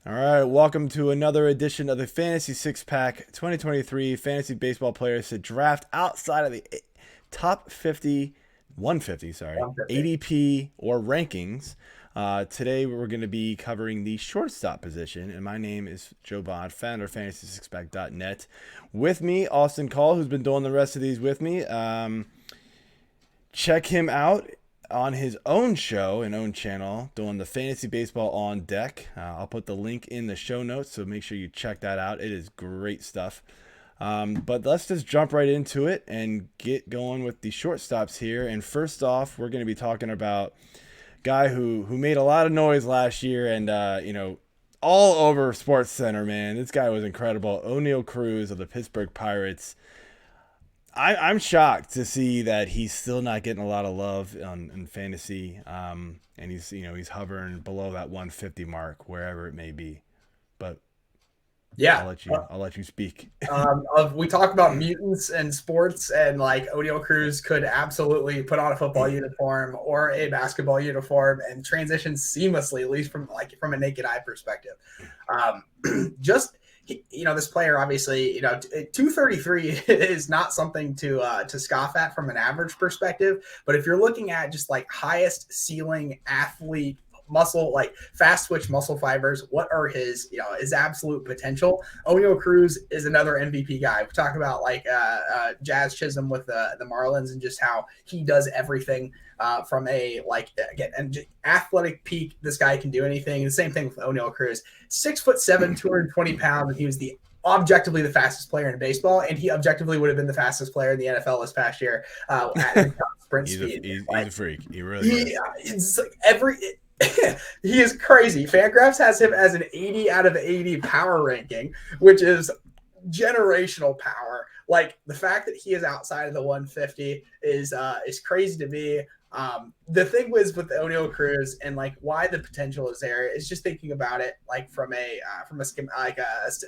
All right, welcome to another edition of the Fantasy Six Pack 2023 Fantasy Baseball Players to draft outside of the top 50, 150, sorry, 150. ADP or rankings. Today we're going to be covering the shortstop position, and my name is Joe Bond, founder of FantasySixPack.net. With me, Austin Cull, who's been doing the rest of these with me. Check him out on his own show and own channel doing the Fantasy Baseball on Deck. I'll put the link in the show notes, so make sure you check that out. It is great stuff. But let's just jump right into it and get going with the shortstops here. And first off, we're going to be talking about a guy who made a lot of noise last year and all over Sports Center, man. This guy was incredible. Oneil Cruz of the Pittsburgh Pirates. I'm shocked to see that he's still not getting a lot of love in fantasy, and he's hovering below that 150 mark wherever it may be. But Yeah. I'll let you speak. We talk about mutants and sports, and like Oneil Cruz could absolutely put on a football uniform or a basketball uniform and transition seamlessly, at least from a naked eye perspective. Just this player obviously, 233 is not something to scoff at from an average perspective. But if you're looking at just like highest ceiling athlete muscle, like fast twitch muscle fibers, what are his absolute potential? Oneil Cruz is another MVP guy. We talk about like Jazz Chisholm with the Marlins and just how he does everything from a athletic peak. This guy can do anything. The same thing with Oneil Cruz. 6'7", 220 pounds, and he was objectively the fastest player in baseball, and he objectively would have been the fastest player in the NFL this past year at sprint speed. He's a freak. He really is. It's like he is crazy. Fangraphs has him as an 80 out of 80 power ranking, which is generational power. Like the fact that he is outside of the 150 is crazy to me. The thing was with Oneil Cruz and like why the potential is there is just thinking about it like from a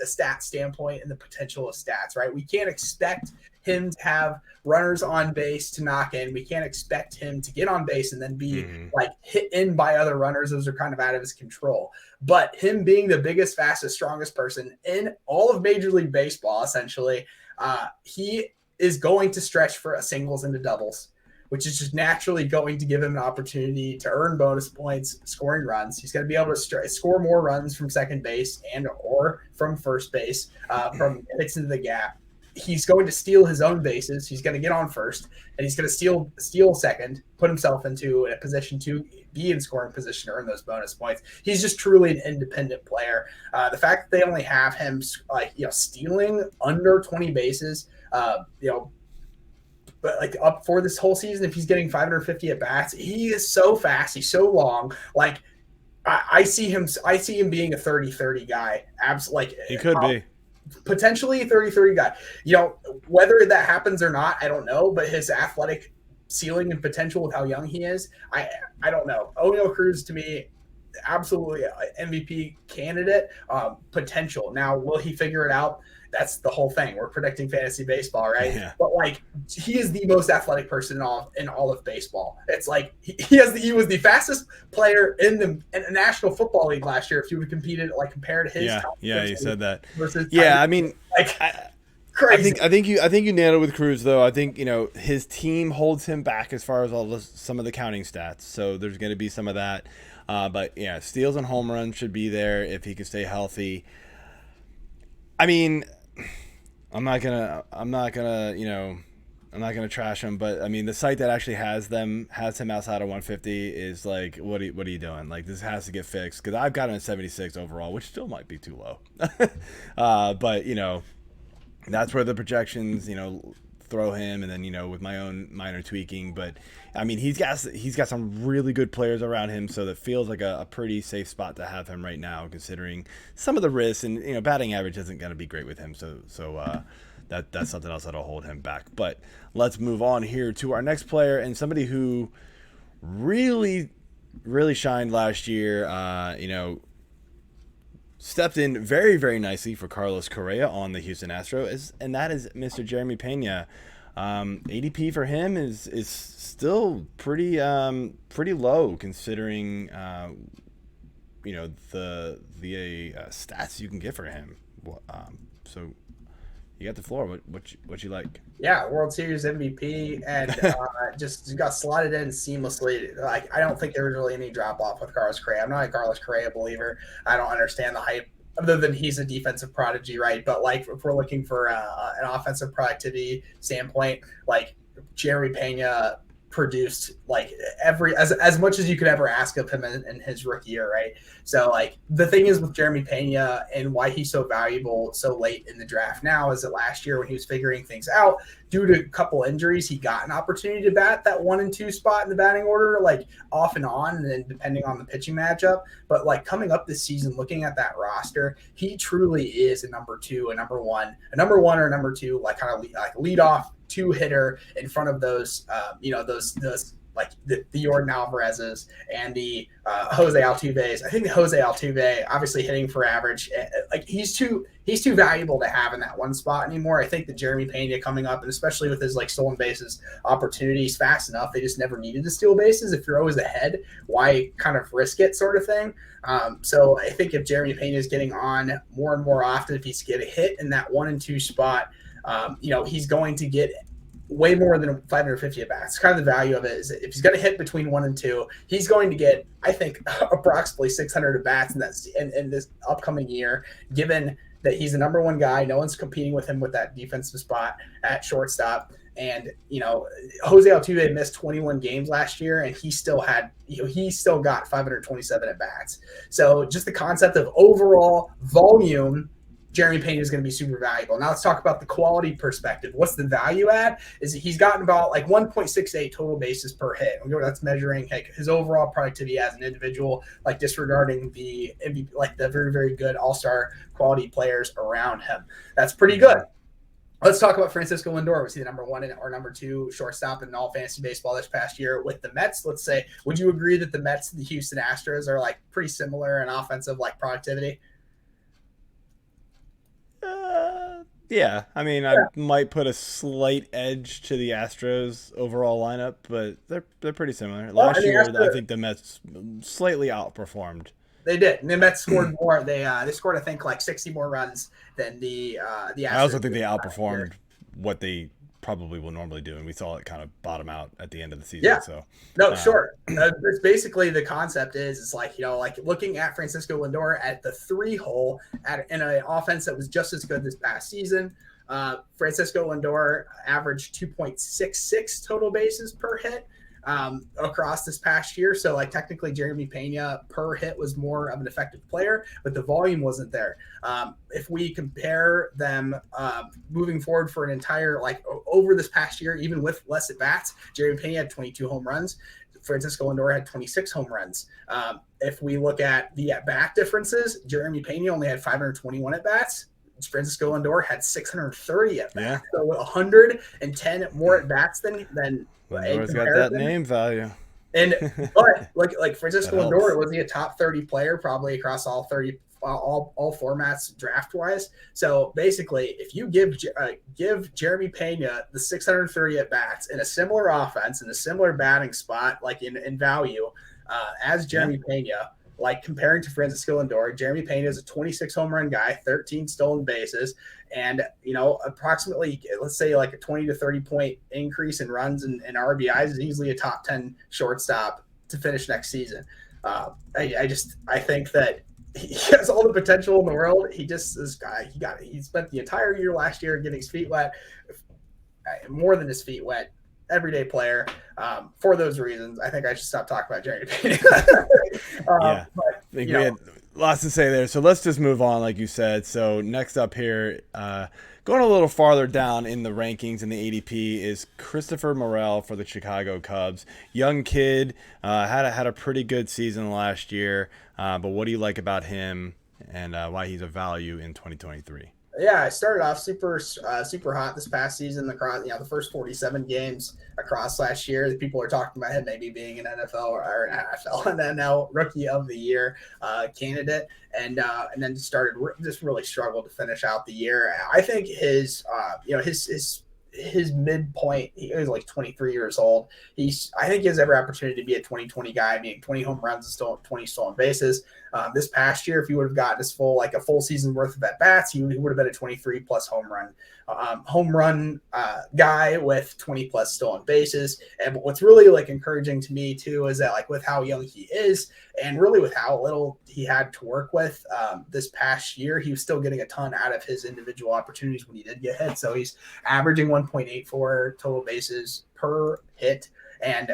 stat standpoint and the potential of stats, right? We can't expect him to have runners on base to knock in. We can't expect him to get on base and then be like hit in by other runners. Those are kind of out of his control. But him being the biggest, fastest, strongest person in all of Major League Baseball, essentially, he is going to stretch for singles into doubles, which is just naturally going to give him an opportunity to earn bonus points, scoring runs. He's going to be able to score more runs from second base and or from first base, from hits into the gap. He's going to steal his own bases. He's going to get on first, and he's going to steal second, put himself into a position to be in scoring position to earn those bonus points. He's just truly an independent player. The fact that they only have him stealing under 20 bases, but like up for this whole season, if he's getting 550 at bats, he is so fast. He's so long. Like I see him being a 30-30 guy. Absolutely. Like He could be. Potentially a 30-30 guy. Whether that happens or not, I don't know, but his athletic ceiling and potential with how young he is, I don't know. Oneil Cruz to me, absolutely MVP candidate, potential. Now, will he figure it out? That's the whole thing. We're predicting fantasy baseball, right? Yeah. But like, he is the most athletic person in all of baseball. It's like he was the fastest player in the National Football League last year. If you would compare to his you said that. Versus I mean, crazy. I think you nailed it with Cruz though. I think his team holds him back as far as some of the counting stats. So there's going to be some of that. But yeah, steals and home runs should be there if he can stay healthy. I mean, I'm not gonna trash him, but I mean the site that actually has him outside of 150 is like, what are you doing? Like this has to get fixed because I've got him at 76 overall, which still might be too low. But that's where the projections throw him, and then with my own minor tweaking. But I mean he's got some really good players around him, so that feels like a pretty safe spot to have him right now, considering some of the risks, and batting average isn't going to be great with him. So that's something else that'll hold him back. But let's move on here to our next player, and somebody who really shined last year. Stepped in very, very nicely for Carlos Correa on the Houston Astros, and that is Mr. Jeremy Pena. ADP for him is still pretty low considering the stats you can get for him. So you got the floor. What you like? Yeah, World Series MVP, and just got slotted in seamlessly. Like, I don't think there was really any drop off with Carlos Correa. I'm not a Carlos Correa believer. I don't understand the hype, other than he's a defensive prodigy, right? But like, if we're looking for an offensive productivity standpoint, like Jeremy Pena produced like as much as you could ever ask of him in his rookie year, right? So like the thing is with Jeremy Pena and why he's so valuable so late in the draft now is that last year when he was figuring things out, due to a couple injuries, he got an opportunity to bat that 1 and 2 spot in the batting order, like off and on, and then depending on the pitching matchup. But like coming up this season, looking at that roster, he truly is a number 2, a number 1 or number 2, like kind of like lead off 2 hitter in front of those, those like the Jordan Alvarez's and the Jose Altuve's. I think the Jose Altuve, obviously hitting for average, like he's too valuable to have in that one spot anymore. I think that Jeremy Pena coming up, and especially with his like stolen bases opportunities fast enough, they just never needed to steal bases. If you're always ahead, why kind of risk it, sort of thing. So I think if Jeremy Pena is getting on more and more often, if he's getting hit in that 1 and 2 spot, he's going to get way more than 550 at bats. Kind of the value of it is if he's going to hit between 1 and 2, he's going to get, I think, approximately 600 at bats in this upcoming year, given that he's the number 1 guy. No one's competing with him with that defensive spot at shortstop. And, Jose Altuve missed 21 games last year, and he still got 527 at bats. So just the concept of overall volume, Jeremy Pena is going to be super valuable. Now let's talk about the quality perspective. What's the value add? Is he's gotten about like 1.68 total bases per hit. That's measuring like his overall productivity as an individual, like disregarding the MVP, like the very, very good all-star quality players around him. That's pretty good. Let's talk about Francisco Lindor. Was he the number 1 or number 2 shortstop in all fantasy baseball this past year with the Mets? Let's say, would you agree that the Mets and the Houston Astros are like pretty similar in offensive like productivity? Yeah, I mean, I might put a slight edge to the Astros overall lineup, but they're pretty similar. Last year, I think the Mets slightly outperformed. They did. And the Mets scored more. They scored, I think, like 60 more runs than the Astros. I also think they outperformed what they probably will normally do, and we saw it kind of bottom out at the end of the season. Yeah. So sure. It's basically the concept is like, like looking at Francisco Lindor at the 3 hole in an offense that was just as good this past season. Francisco Lindor averaged 2.66 total bases per hit across this past year. So like technically Jeremy Pena per hit was more of an effective player, but the volume wasn't there. If we compare them moving forward for an entire, like over this past year, even with less at bats, Jeremy Pena had 22 home runs. Francisco Lindor had 26 home runs. If we look at the at-bat differences, Jeremy Pena only had 521 at-bats. Francisco Lindor had 630 at bats. Yeah. So 110 more at bats than Lindor's got that name value. And but like Francisco Lindor, was he a top 30 player probably across all 30 all formats draft wise? So basically, if you give Jeremy Pena the 630 at bats in a similar offense in a similar batting spot, like in value as Jeremy Pena. Like comparing to Francisco Lindor, Jeremy Pena is a 26 home run guy, 13 stolen bases, and approximately, let's say like a 20 to 30 point increase in runs and RBIs is easily a top 10 shortstop to finish next season. I think that he has all the potential in the world. He spent the entire year last year getting his feet wet, more than his feet wet. Everyday player. For those reasons, I think I should stop talking about Jeremy Pena. I think we had lots to say there. So let's just move on, like you said. So next up here, going a little farther down in the rankings in the ADP is Christopher Morel for the Chicago Cubs. Young kid, had a pretty good season last year. But what do you like about him and why he's a value in 2023? Yeah, I started off super hot this past season. Across the first 47 games across last year, the people are talking about him maybe being an NFL or an NL Rookie of the Year candidate, and then just really struggled to finish out the year. I think his his midpoint. He was like 23 years old. I think he has every opportunity to be a 2020 guy, meaning 20 home runs and 20 stolen bases. This past year, if he would have gotten a full season worth of at bats, he would have been a 23 plus home run guy with 20 plus stolen bases. And what's really like encouraging to me too is that like with how young he is and really with how little he had to work with this past year, he was still getting a ton out of his individual opportunities when he did get hit. So he's averaging 1.84 total bases per hit. And,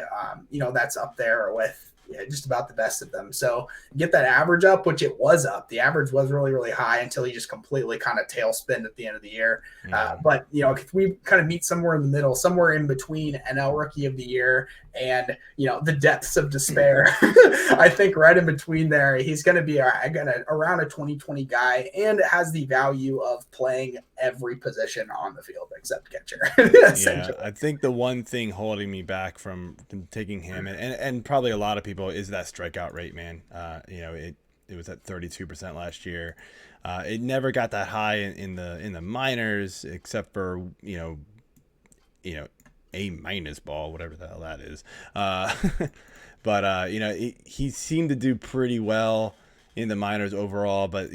that's up there with just about the best of them. So get that average up, which it was up. The average was really, really high until he just completely kind of tailspinned at the end of the year. But, if we kind of meet somewhere in the middle, somewhere in between NL Rookie of the Year and, the depths of despair, I think right in between there, he's going to be around a 2020 guy and has the value of playing every position on the field except catcher. Yeah, I think the one thing holding me back from taking him and probably a lot of people is that strikeout rate, man. It was at 32% last year. It never got that high in the minors, except for A minus ball, whatever the hell that is. But he seemed to do pretty well in the minors overall. But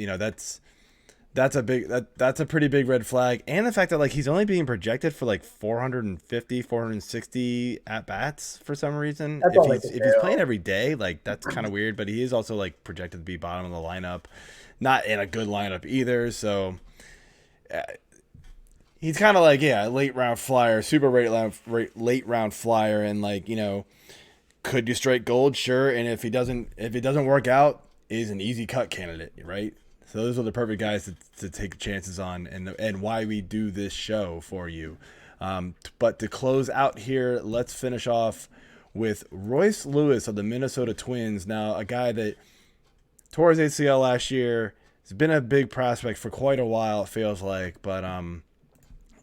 that's a pretty big red flag, and the fact that like he's only being projected for like 450 460 at bats for some reason. If he's playing every day, like that's kind of weird, but he is also like projected to be bottom of the lineup, not in a good lineup either. So he's kind of like late round flyer, super late round flyer, and like could you strike gold? Sure. And if it doesn't work out, is an easy cut candidate, right? So those are the perfect guys to take chances on, and why we do this show for you. But to close out here, let's finish off with Royce Lewis of the Minnesota Twins. Now, a guy that tore his ACL last year, has been a big prospect for quite a while, it feels like. But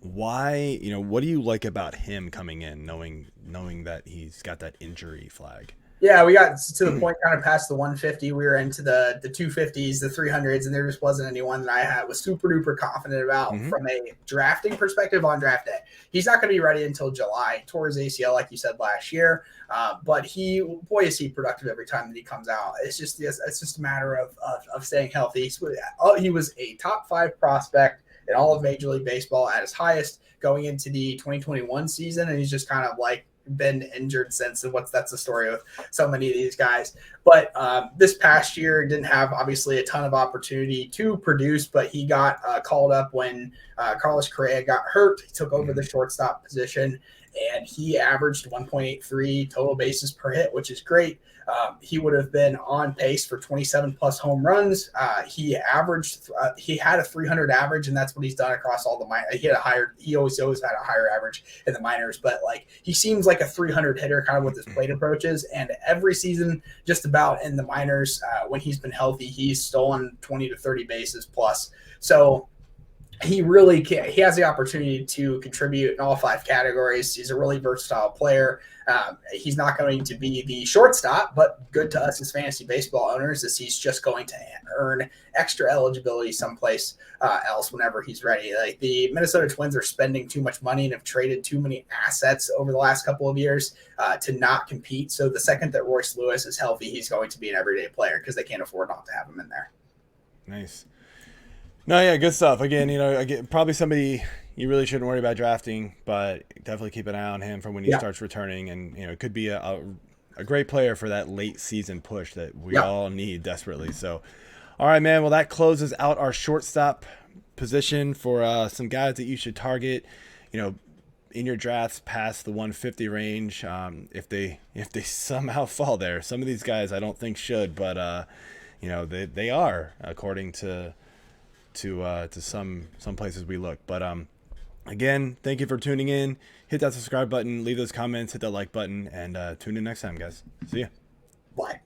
why? What do you like about him coming in, knowing that he's got that injury flag? Yeah, we got to the point kind of past the 150. We were into the 250s, the 300s, and there just wasn't anyone that I was super duper confident about from a drafting perspective on draft day. He's not going to be ready until July. Tore his ACL, like you said, last year. But is he productive every time that he comes out. It's just a matter of staying healthy. He was a top 5 prospect in all of Major League Baseball at his highest going into the 2021 season, and he's just kind of like been injured since, and that's the story with so many of these guys. But this past year didn't have obviously a ton of opportunity to produce, but he got called up when Carlos Correa got hurt. He took over the shortstop position, and he averaged 1.83 total bases per hit, which is great. He would have been on pace for 27 plus home runs. He had a 300 average, and that's what he's done across all the minors. He always had a higher average in the minors, but like he seems like a 300 hitter kind of with his plate approaches. And every season, just about in the minors, when he's been healthy, he's stolen 20 to 30 bases plus. So he really can. He has the opportunity to contribute in all 5 categories. He's a really versatile player. He's not going to be the shortstop, but good to us as fantasy baseball owners is he's just going to earn extra eligibility someplace else whenever he's ready. Like the Minnesota Twins are spending too much money and have traded too many assets over the last couple of years to not compete. So the second that Royce Lewis is healthy, he's going to be an everyday player because they can't afford not to have him in there. Nice. No, yeah, good stuff. Again, probably somebody you really shouldn't worry about drafting, but definitely keep an eye on him from when he starts returning. And, it could be a great player for that late season push that we all need desperately. So, all right, man. Well, that closes out our shortstop position for some guys that you should target, in your drafts past the 150 range. If they somehow fall there, some of these guys I don't think should, but, they are according to some places we look. But again, thank you for tuning in. Hit that subscribe button, leave those comments, hit that like button, and tune in next time, guys. See ya. Bye.